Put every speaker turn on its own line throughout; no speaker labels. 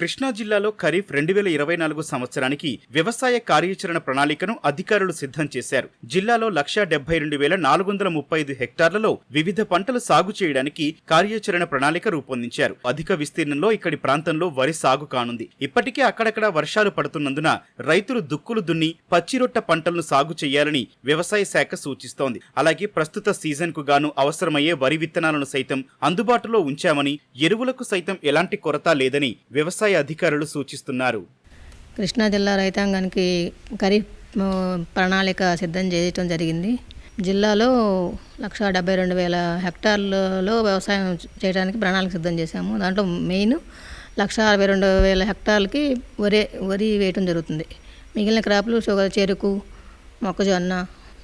కృష్ణా జిల్లాలో ఖరీఫ్ 2024 సంవత్సరానికి వ్యవసాయ కార్యాచరణ ప్రణాళికను అధికారులు సిద్ధం చేశారు. జిల్లాలో 172,435 హెక్టార్లలో వివిధ పంటలు సాగు చేయడానికి కార్యాచరణ ప్రణాళిక రూపొందించారు. అధిక విస్తీర్ణంలో ఇక్కడి ప్రాంతంలో వరి సాగు కానుంది. ఇప్పటికే అక్కడక్కడ వర్షాలు పడుతున్నందున రైతులు దుక్కులు దున్ని పచ్చిరొట్ట పంటలను సాగు చేయాలని వ్యవసాయ శాఖ సూచిస్తోంది. అలాగే ప్రస్తుత సీజన్ కు గాను అవసరమయ్యే వరి విత్తనాలను సైతం అందుబాటులో ఉంచామని, ఎరువులకు సైతం ఎలాంటి కొరత లేదని వ్యవసాయ అధికారులు సూచిస్తున్నారు.
కృష్ణా జిల్లా రైతాంగానికి ఖరీఫ్ ప్రణాళిక సిద్ధం చేయడం జరిగింది. జిల్లాలో 172,000 హెక్టార్లలో వ్యవసాయం చేయడానికి ప్రణాళిక సిద్ధం చేశాము. దాంట్లో మెయిన్ 162,000 హెక్టార్లకి వరి వేయటం జరుగుతుంది. మిగిలిన క్రాప్లు చెరుకు, మొక్కజొన్న,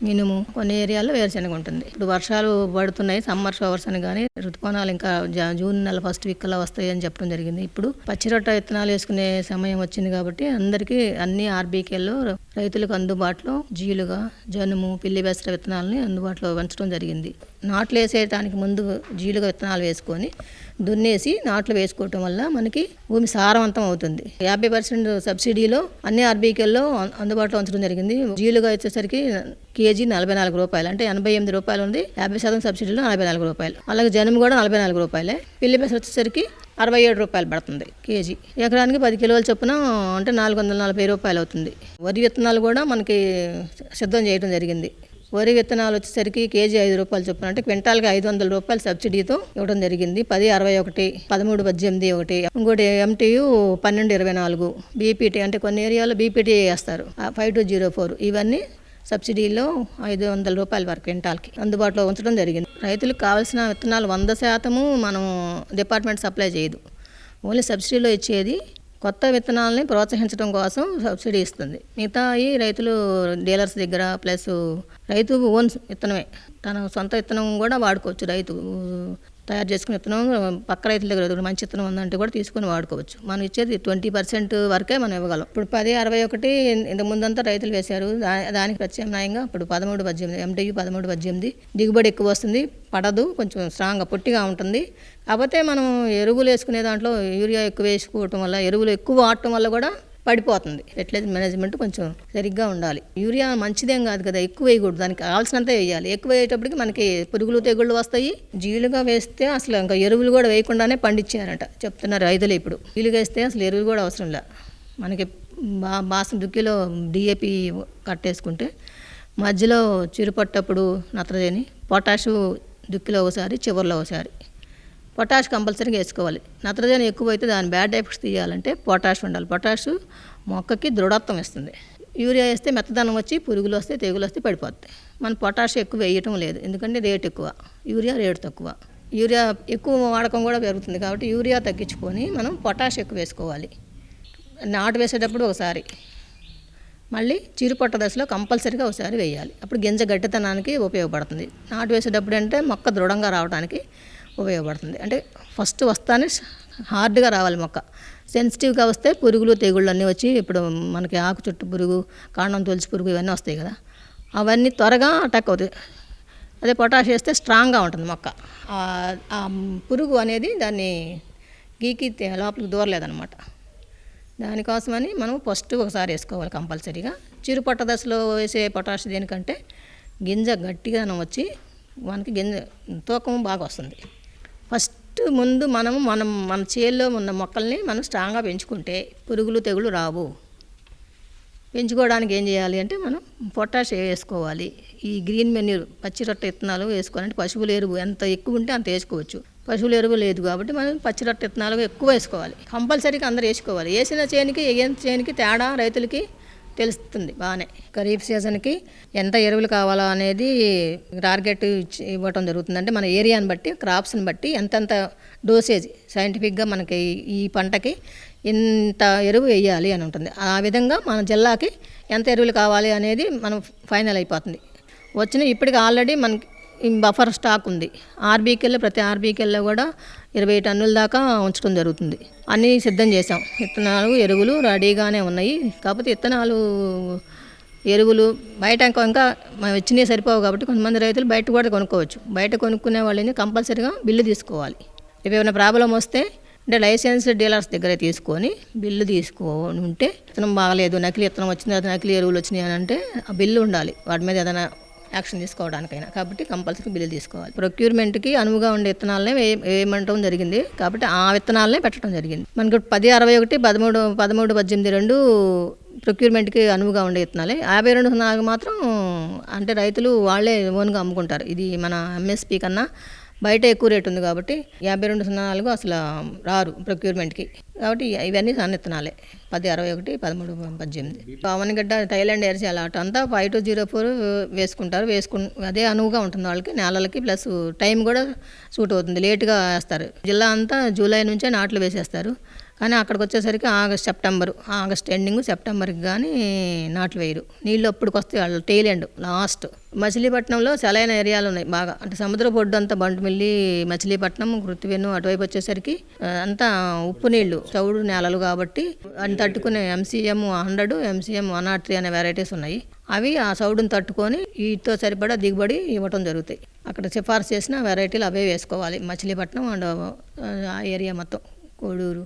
మినుము, కొన్ని ఏరియాల్లో వేరుశనగ ఉంటుంది. ఇప్పుడు వర్షాలు పడుతున్నాయి, సమ్మర్ షవర్స్ అని, కానీ ఋతుపవనాలు ఇంకా జూన్ నెల ఫస్ట్ వీక్ అలా వస్తాయి అని చెప్పడం జరిగింది. ఇప్పుడు పచ్చిరొట్ట విత్తనాలు వేసుకునే సమయం వచ్చింది కాబట్టి అందరికీ అన్ని ఆర్బీకేల్లో రైతులకు అందుబాటులో జీలుగా, జనుము, పిల్లి బెసర విత్తనాలని అందుబాటులో ఉంచడం జరిగింది. నాట్లు వేసేయడానికి ముందు జీలుగా విత్తనాలు వేసుకొని దున్నేసి నాట్లు వేసుకోవటం వల్ల మనకి భూమి సారవంతం అవుతుంది. 50% సబ్సిడీలో అన్ని ఆర్బీకేల్లో అందుబాటులో ఉంచడం జరిగింది. జీలుగా వచ్చేసరికి కేజీ 44 రూపాయలు, అంటే 88 రూపాయలు ఉంది. 50% సబ్సిడీలో 44 రూపాయలు. అలాగే జనుము కూడా 44 రూపాయలే. పిల్లి బెసర వచ్చేసరికి 67 రూపాయలు పడుతుంది కేజీ. ఎకరానికి 10 కిలోల చొప్పున అంటే 440 రూపాయలు అవుతుంది. వరి విత్తనాలు కూడా మనకి సిద్ధం చేయడం జరిగింది. వరి విత్తనాలు వచ్చేసరికి కేజీ 5 రూపాయలు చొప్పున, అంటే క్వింటాల్కి 500 రూపాయలు సబ్సిడీతో ఇవ్వడం జరిగింది. 1061, 1318 ఒకటి, ఇంకోటి MTU 1224, బీపీటీ అంటే కొన్ని ఏరియాలో బీపీటీ వేస్తారు, 5204, ఇవన్నీ సబ్సిడీలో 500 రూపాయల వరకు క్వింటాల్కి అందుబాటులో ఉంచడం జరిగింది. రైతులకు కావాల్సిన విత్తనాలు 100% మనం డిపార్ట్మెంట్ సప్లై చేయదు. ఓన్లీ సబ్సిడీలో ఇచ్చేది కొత్త విత్తనాలని ప్రోత్సహించడం కోసం సబ్సిడీ ఇస్తుంది. మిగతా రైతులు డీలర్స్ దగ్గర, ప్లస్ రైతు ఓన్ విత్తనమే, తన సొంత విత్తనం కూడా వాడుకోవచ్చు. రైతు తయారు చేసుకునే విత్తనం పక్క రైతుల దగ్గర మంచి విత్తనం ఉందంటే కూడా తీసుకుని వాడుకోవచ్చు. మనం ఇచ్చేది 20% వరకే మనం ఇవ్వగలం. ఇప్పుడు 1061 ఇంతకు ముందంతా రైతులు వేశారు. దానికి ప్రత్యామ్నాయంగా ఇప్పుడు 1318, MTU 1318, దిగుబడి ఎక్కువ వస్తుంది, పడదు, కొంచెం స్ట్రాంగ్గా పొట్టిగా ఉంటుంది. కాకపోతే మనం ఎరువులు వేసుకునే దాంట్లో యూరియా ఎక్కువ వేసుకోవటం వల్ల, ఎరువులు ఎక్కువ వాడటం వల్ల కూడా పడిపోతుంది. ఫెర్టిలైజర్ మేనేజ్మెంట్ కొంచెం సరిగ్గా ఉండాలి. యూరియా మంచిదేం కాదు కదా, ఎక్కువ వేయకూడదు, దానికి కావాల్సినంత వేయాలి. ఎక్కువ వేయేటప్పటికి మనకి పురుగులు తెగుళ్ళు వస్తాయి. జీలుగా వేస్తే అసలు ఇంకా ఎరువులు కూడా వేయకుండానే పండించారంట చెప్తున్నారు రైతులు. ఇప్పుడు జీలుగా వేస్తే అసలు ఎరువులు కూడా అవసరం లే. మనకి బాసం దుక్కిలో DAP కట్టేసుకుంటే మధ్యలో చిరుపట్టప్పుడు నత్రజని, పొటాషు దుక్కిలో ఒకసారి, చివరిలో ఒకసారి పొటాష్ కంపల్సరీగా వేసుకోవాలి. నత్రజని ఎక్కువైతే దాని బ్యాడ్ ఎఫెక్ట్స్ తీయాలంటే పొటాష్ ఉండాలి. పొటాషు మొక్కకి దృఢత్వం ఇస్తుంది. యూరియా వేస్తే మెత్తదనం వచ్చి పురుగులు వస్తే, తెగులు వస్తే పడిపోతాయి. మనం పొటాష్ ఎక్కువ వేయటం లేదు, ఎందుకంటే రేట్ ఎక్కువ, యూరియా రేటు తక్కువ. యూరియా ఎక్కువ వాడకం కూడా పెరుగుతుంది కాబట్టి యూరియా తగ్గించుకొని మనం పొటాష్ ఎక్కువ వేసుకోవాలి. నాటు వేసేటప్పుడు ఒకసారి, మళ్ళీ చిరుపట్ట దశలో కంపల్సరీగా ఒకసారి వేయాలి. అప్పుడు గింజ గట్టితనానికి ఉపయోగపడుతుంది. నాటు వేసేటప్పుడు అంటే మొక్క దృఢంగా రావడానికి ఉపయోగపడుతుంది. అంటే ఫస్ట్ వస్తానే హార్డ్గా రావాలి మొక్క. సెన్సిటివ్గా వస్తే పురుగులు తెగుళ్ళు అన్నీ వచ్చి, ఇప్పుడు మనకి ఆకు చుట్టు పురుగు, కాండం తొలిచి పురుగు, ఇవన్నీ వస్తాయి కదా, అవన్నీ త్వరగా అటాక్ అవుతాయి. అదే పొటాష్ వేస్తే స్ట్రాంగ్గా ఉంటుంది మొక్క. ఆ పురుగు అనేది దాన్ని గీకి లోపలికి దూరలేదన్నమాట. దానికోసమని మనం ఫస్ట్ ఒకసారి వేసుకోవాలి కంపల్సరీగా. చిరుపట్ట దశలో వేసే పొటాష్ దేనికంటే గింజ గట్టిగా వచ్చి మనకి గింజ తూకం బాగా వస్తుంది. ఫస్ట్ ముందు మన చేల్లో ఉన్న మొక్కల్ని మనం స్ట్రాంగ్గా పెంచుకుంటే పురుగులు తెగులు రావు. పెంచుకోవడానికి ఏం చేయాలి అంటే మనం పొటాష్ వేసుకోవాలి. ఈ గ్రీన్ మెన్యూర్, పచ్చిరొట్ట విత్తనాలు వేసుకోవాలంటే పశువుల ఎరువు ఎంత ఎక్కువ ఉంటే అంత వేసుకోవచ్చు. పశువుల ఎరువు లేదు కాబట్టి మనం పచ్చిరొట్ట విత్తనాలు ఎక్కువ వేసుకోవాలి. కంపల్సరీగా అందరూ వేసుకోవాలి. వేసిన చేనికి వేయని చేనికి తేడా రైతులకి తెలుస్తుంది బాగానే. ఖరీఫ్ సీజన్కి ఎంత ఎరువులు కావాలో అనేది టార్గెట్ ఇవ్వటం జరుగుతుంది. అంటే మన ఏరియాని బట్టి, క్రాప్స్ని బట్టి ఎంతెంత డోసేజ్ సైంటిఫిక్గా మనకి ఈ పంటకి ఇంత ఎరువు వేయాలి అని ఉంటుంది. ఆ విధంగా మన జిల్లాకి ఎంత ఎరువులు కావాలి అనేది మనం ఫైనల్ అయిపోతుంది. ఇప్పటికి ఆల్రెడీ మనకి బఫర్ స్టాక్ ఉంది. ప్రతి ఆర్బీకేల్లో కూడా 20 టన్నుల దాకా ఉంచడం జరుగుతుంది. అన్నీ సిద్ధం చేసాం. విత్తనాలు, ఎరువులు రెడీగానే ఉన్నాయి. కాకపోతే విత్తనాలు, ఎరువులు బయట ఇంకా మనం ఇచ్చినవి సరిపోవు కాబట్టి కొంతమంది రైతులు బయట కూడా కొనుక్కోవచ్చు. బయట కొనుక్కునే వాళ్ళని కంపల్సరీగా బిల్లు తీసుకోవాలి. రేపు ఏమైనా ప్రాబ్లం వస్తే అంటే లైసెన్స్ డీలర్స్ దగ్గర తీసుకొని బిల్లు తీసుకొని ఉంటే విత్తనం బాగలేదు, నకిలీ విత్తనం వచ్చింది, అది నకిలీ ఎరువులు వచ్చినాయి అని అంటే ఆ బిల్లు ఉండాలి వాటి మీద ఏదైనా యాక్షన్ తీసుకోవడానికైనా. కాబట్టి కంపల్సరీ బిల్లు తీసుకోవాలి. ప్రొక్యూర్మెంట్కి అనువుగా ఉండే విత్తనాలనే వేయమంటం జరిగింది. కాబట్టి ఆ విత్తనాలనే పెట్టడం జరిగింది. మనకు 1061, 13, 18 ప్రొక్యూర్మెంట్కి అనువుగా ఉండే విత్తనాలే. 52 మాత్రం అంటే రైతులు వాళ్ళే ఓన్గా అమ్ముకుంటారు. ఇది మన ఎంఎస్పి కన్నా బయట ఎక్కువ రేటు ఉంది కాబట్టి 5204 అసలు రారు ప్రొక్యూర్మెంట్కి. కాబట్టి ఇవన్నీ సన్న విత్తనాలే. 1061, 13, 18. పవన్గడ్డ, థైలాండ్ ఎర్సీ అలాట్ అంతా 5204 వేసుకుంటారు. అదే అనువుగా ఉంటుంది వాళ్ళకి, నేలలకి. ప్లస్ టైం కూడా సూట్ అవుతుంది. లేటుగా వేస్తారు. జిల్లా అంతా జూలై నుంచే నాట్లు వేసేస్తారు. కానీ అక్కడికి వచ్చేసరికి ఆగస్ట్ ఎండింగ్ సెప్టెంబర్కి కానీ నాట్లు వేయరు. నీళ్ళు అప్పటికి వస్తాయి వాళ్ళు టెయిల్ ఎండ్ లాస్ట్. మచిలీపట్నంలో సెలైన ఏరియాలు ఉన్నాయి బాగా. అంటే సముద్ర పొడ్డు అంతా బంటుమిల్లి, మచిలీపట్నం, కృత్తివెన్ను అటువైపు వచ్చేసరికి అంతా ఉప్పు నీళ్లు, చౌడు నేలలు కాబట్టి అని తట్టుకునే MCM 100, MCM 103 అనే వెరైటీస్ ఉన్నాయి. అవి ఆ సౌడుని తట్టుకొని వీటితో సరిపడా దిగుబడి ఇవ్వటం జరుగుతాయి. అక్కడ సిఫార్సు చేసిన వెరైటీలు అవే వేసుకోవాలి. మచిలీపట్నం అండ్ ఆ ఏరియా మొత్తం, కోడూరు.